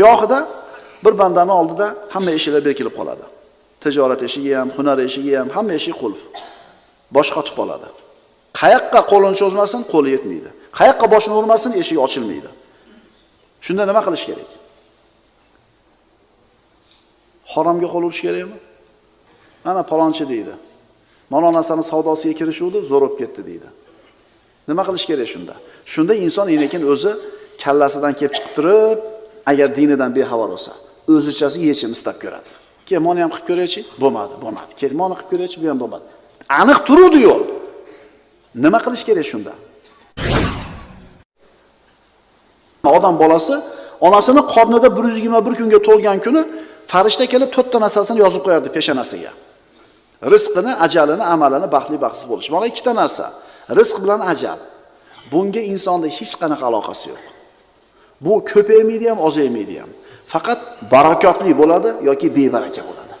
Gohida bir bandani oldida hamma eshiklar berkilib qoladi. Tijorat eshigi ham, hunar eshigi ham, hamma eshik qulf. Bosh qotib qoladi. Qayoqqa qo'lini cho'zmasin, qo'li yetmaydi. Qayoqqa boshini urmasin, eshik ochilmaydi. Shunda nima qilish kerak? Haromga qo'l urish kerakmi? Mana palonchi deydi. Mana onasini savdosiga kirishuvdi, zo'r bo'lib ketdi deydi. Nima qilish kerak shunda? Shunda inson lekin o'zi kallasidan kelib chiqib turib, agar dinidan bexabar bo'lsa, o'zichasi yechim istab ko'radi. Kel, meni ham qilib ko'raychi? Bo'lmadi. Kel, meni qilib ko'raychi? Bu ham bo'lmadi. Aniq turuvdi yo'l. Nima qilish kerak shunda? Odam bolasi onasini qornida 121 kunga to'lgan kuni farishta kelib 4 ta narsasini yozib qo'yardi peshonasiga. Rizqini, ajalini, amalini, baxtli baxtsiz bo'lish. Mana 2 ta narsa. Rizq bilan ajal. Bunga insonda hech qanaqa aloqasi yo'q. Bu ko'paymaydi ham, ozaymaydi ham. Faqat barakotli bo'ladi yoki bebaraka bo'ladi.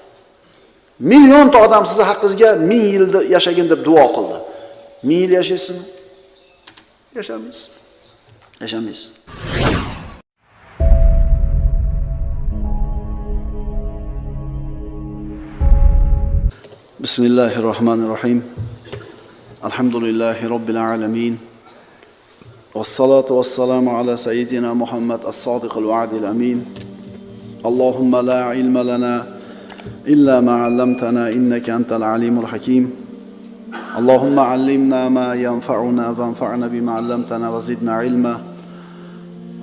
Millionta odam sizni haqqingizga 1000 yil yashagin deb duo qildi. 1000 yil yashaysizmi? Yashamaysiz. Yashamaysiz. Bismillahirrahmanirrahim. Alhamdulillahi Rabbil alamin. Wassalatu wassalamu ala sayyidina Muhammad as-sadiqil wa'dil amin. Allahumma la ilma lana illa ma 'allamtana innaka antal alimul hakim. Allahumma 'allimna ma yanfa'una wanfa'na bima 'allamtana wa zidna ilma.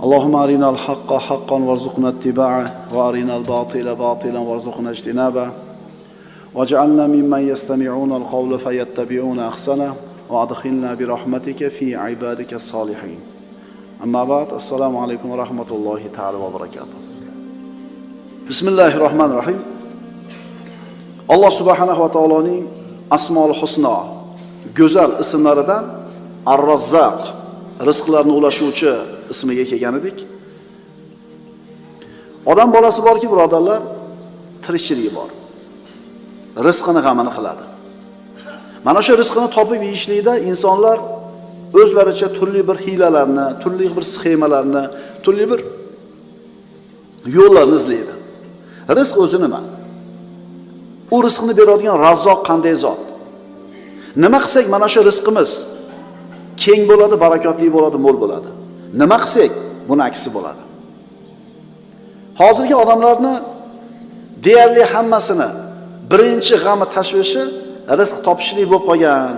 Allahumma arina al-haqqa haqqan warzuqna ittiba'ah wa arina al-batila batilan warzuqna ijtinabah. واجعلنا ممن يستمعون القول فيتبعون أحسنه وأدخلنا برحمتك في عبادك الصالحين. أما بعد السلام عليكم ورحمة الله تعالى وبركاته. بسم الله الرحمن الرحيم. الله سبحانه وتعالى أسماء الحسنى güzel isimlaridan Ar-Razzaq rizqlarni ulashuvchi ismiga kelgan edik. Odam bolasi borki, birodarlar, tirikchiligi bor. Rizqini g'amini qiladi. Mana shu rizqini topib yeyishlikda insonlar o'zlaricha turli bir hiylalarni, turli bir sxemalarni, turli bir yo'llarni izlaydi. Rizq o'zi nima? U rizqni beradigan Razzoq qanday zot? Nima qilsak mana shu rizqimiz keng bo'ladi, barakotli bo'ladi, mo'l bo'ladi. Nima qilsak buning aksi bo'ladi. Hozirgi odamlarni deyarli hammasini birinchi g'ami tashvishi rizq topishlik bo'lib qolgan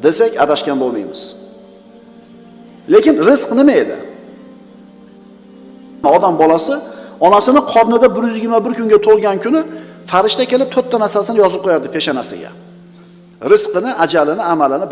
desak adashgan bo'lmaymiz. Lekin rizq nima edi? Odam bolasi onasini qornida 121 kunga to'lgan kuni farishta kelib 4 ta narsasini yozib qo'yardi peshonasiga. Rizqini, ajalini, amalini,